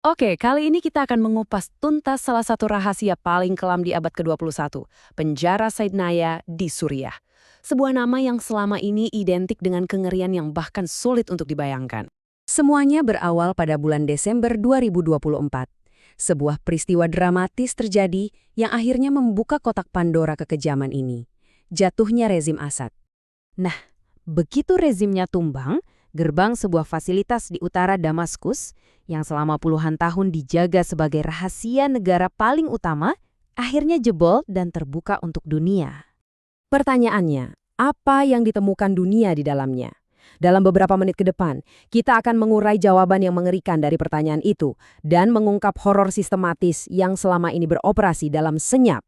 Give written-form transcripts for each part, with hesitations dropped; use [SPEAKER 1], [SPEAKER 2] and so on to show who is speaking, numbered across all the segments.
[SPEAKER 1] Oke, kali ini kita akan mengupas tuntas salah satu rahasia paling kelam di abad ke-21, penjara Saidnaya di Suriah. Sebuah nama yang selama ini identik dengan kengerian yang bahkan sulit untuk dibayangkan. Semuanya berawal pada bulan Desember 2024. Sebuah peristiwa dramatis terjadi yang akhirnya membuka kotak Pandora kekejaman ini. Jatuhnya rezim Assad. Nah, begitu rezimnya tumbang, gerbang sebuah fasilitas di utara Damaskus yang selama puluhan tahun dijaga sebagai rahasia negara paling utama, akhirnya jebol dan terbuka untuk dunia. Pertanyaannya, apa yang ditemukan dunia di dalamnya? Dalam beberapa menit ke depan, kita akan mengurai jawaban yang mengerikan dari pertanyaan itu dan mengungkap horor sistematis yang selama ini beroperasi dalam senyap.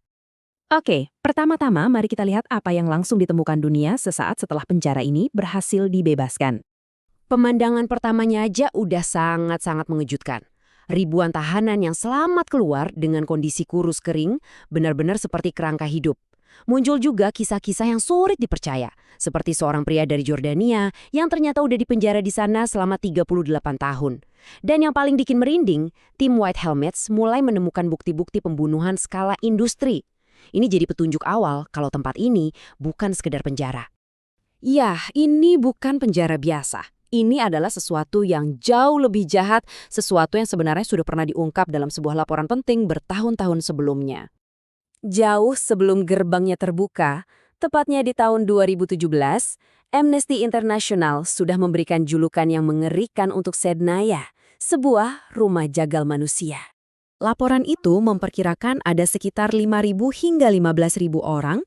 [SPEAKER 1] Oke, pertama-tama mari kita lihat apa yang langsung ditemukan dunia sesaat setelah penjara ini berhasil dibebaskan. Pemandangan pertamanya aja udah sangat-sangat mengejutkan. Ribuan tahanan yang selamat keluar dengan kondisi kurus kering, benar-benar seperti kerangka hidup. Muncul juga kisah-kisah yang sulit dipercaya, seperti seorang pria dari Jordania yang ternyata udah dipenjara di sana selama 38 tahun. Dan yang paling bikin merinding, tim White Helmets mulai menemukan bukti-bukti pembunuhan skala industri. Ini jadi petunjuk awal kalau tempat ini bukan sekedar penjara. Ya, ini bukan penjara biasa. Ini adalah sesuatu yang jauh lebih jahat, sesuatu yang sebenarnya sudah pernah diungkap dalam sebuah laporan penting bertahun-tahun sebelumnya. Jauh sebelum gerbangnya terbuka, tepatnya di tahun 2017, Amnesty International sudah memberikan julukan yang mengerikan untuk Saidnaya, sebuah rumah jagal manusia. Laporan itu memperkirakan ada sekitar 5.000 hingga 15.000 orang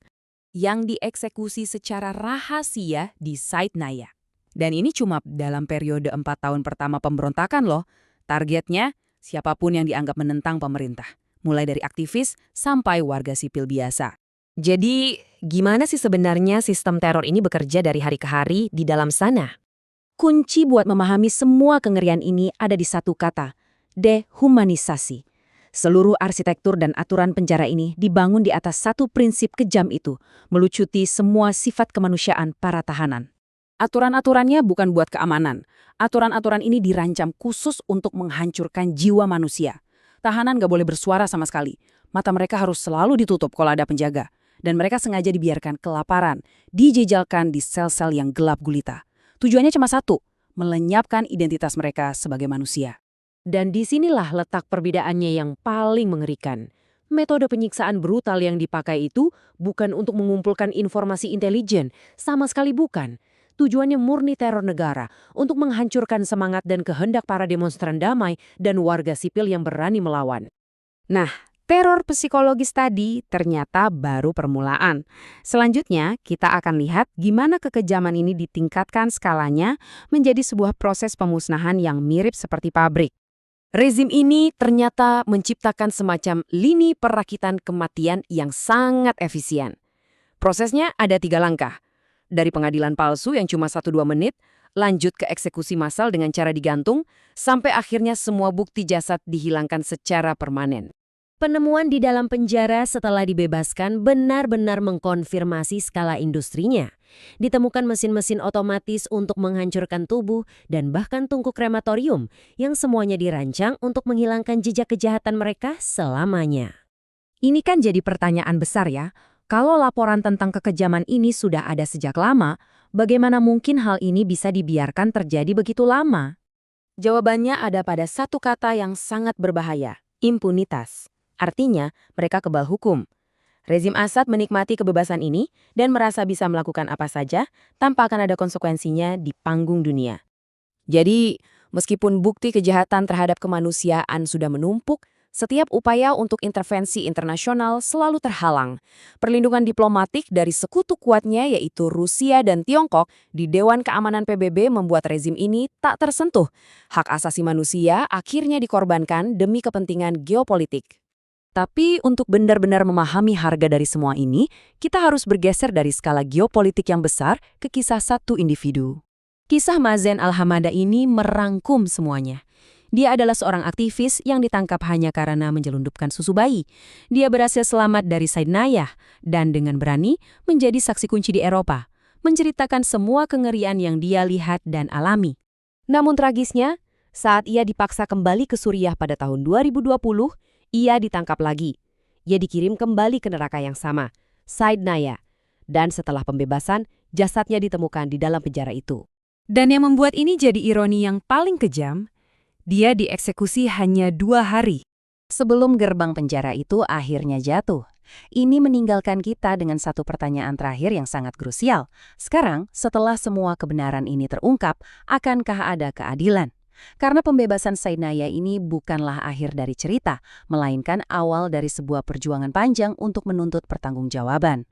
[SPEAKER 1] yang dieksekusi secara rahasia di Saidnaya. Dan ini cuma dalam periode 4 tahun pertama pemberontakan loh. Targetnya siapapun yang dianggap menentang pemerintah, mulai dari aktivis sampai warga sipil biasa. Jadi, gimana sih sebenarnya sistem teror ini bekerja dari hari ke hari di dalam sana? Kunci buat memahami semua kengerian ini ada di satu kata, dehumanisasi. Seluruh arsitektur dan aturan penjara ini dibangun di atas satu prinsip kejam itu, melucuti semua sifat kemanusiaan para tahanan. Aturan-aturannya bukan buat keamanan. Aturan-aturan ini dirancam khusus untuk menghancurkan jiwa manusia. Tahanan gak boleh bersuara sama sekali. Mata mereka harus selalu ditutup kalau ada penjaga. Dan mereka sengaja dibiarkan kelaparan, dijejalkan di sel-sel yang gelap gulita. Tujuannya cuma satu, melenyapkan identitas mereka sebagai manusia. Dan disinilah letak perbedaannya yang paling mengerikan. Metode penyiksaan brutal yang dipakai itu bukan untuk mengumpulkan informasi intelijen, sama sekali bukan. Tujuannya murni teror negara untuk menghancurkan semangat dan kehendak para demonstran damai dan warga sipil yang berani melawan. Nah, teror psikologis tadi ternyata baru permulaan. Selanjutnya, kita akan lihat gimana kekejaman ini ditingkatkan skalanya menjadi sebuah proses pemusnahan yang mirip seperti pabrik. Rezim ini ternyata menciptakan semacam lini perakitan kematian yang sangat efisien. Prosesnya ada 3 langkah. Dari pengadilan palsu yang cuma 1-2 menit, lanjut ke eksekusi massal dengan cara digantung, sampai akhirnya semua bukti jasad dihilangkan secara permanen. Penemuan di dalam penjara setelah dibebaskan benar-benar mengkonfirmasi skala industrinya. Ditemukan mesin-mesin otomatis untuk menghancurkan tubuh dan bahkan tungku krematorium yang semuanya dirancang untuk menghilangkan jejak kejahatan mereka selamanya. Ini kan jadi pertanyaan besar ya. Kalau laporan tentang kekejaman ini sudah ada sejak lama, bagaimana mungkin hal ini bisa dibiarkan terjadi begitu lama? Jawabannya ada pada satu kata yang sangat berbahaya, impunitas. Artinya, mereka kebal hukum. Rezim Assad menikmati kebebasan ini dan merasa bisa melakukan apa saja tanpa akan ada konsekuensinya di panggung dunia. Jadi, meskipun bukti kejahatan terhadap kemanusiaan sudah menumpuk, setiap upaya untuk intervensi internasional selalu terhalang. Perlindungan diplomatik dari sekutu kuatnya yaitu Rusia dan Tiongkok di Dewan Keamanan PBB membuat rezim ini tak tersentuh. Hak asasi manusia akhirnya dikorbankan demi kepentingan geopolitik. Tapi untuk benar-benar memahami harga dari semua ini, kita harus bergeser dari skala geopolitik yang besar ke kisah satu individu. Kisah Mazen Al-Hamada ini merangkum semuanya. Dia adalah seorang aktivis yang ditangkap hanya karena menyelundupkan susu bayi. Dia berhasil selamat dari Saidnaya dan dengan berani menjadi saksi kunci di Eropa, menceritakan semua kengerian yang dia lihat dan alami. Namun tragisnya, Saat ia dipaksa kembali ke Suriah pada tahun 2020, ia ditangkap lagi. Ia dikirim kembali ke neraka yang sama, Saidnaya. Dan setelah pembebasan, jasadnya ditemukan di dalam penjara itu. Dan yang membuat ini jadi ironi yang paling kejam, dia dieksekusi hanya 2 hari. Sebelum gerbang penjara itu akhirnya jatuh. Ini meninggalkan kita dengan satu pertanyaan terakhir yang sangat krusial. Sekarang, setelah semua kebenaran ini terungkap, akankah ada keadilan? Karena pembebasan Saidnaya ini bukanlah akhir dari cerita, melainkan awal dari sebuah perjuangan panjang untuk menuntut pertanggungjawaban.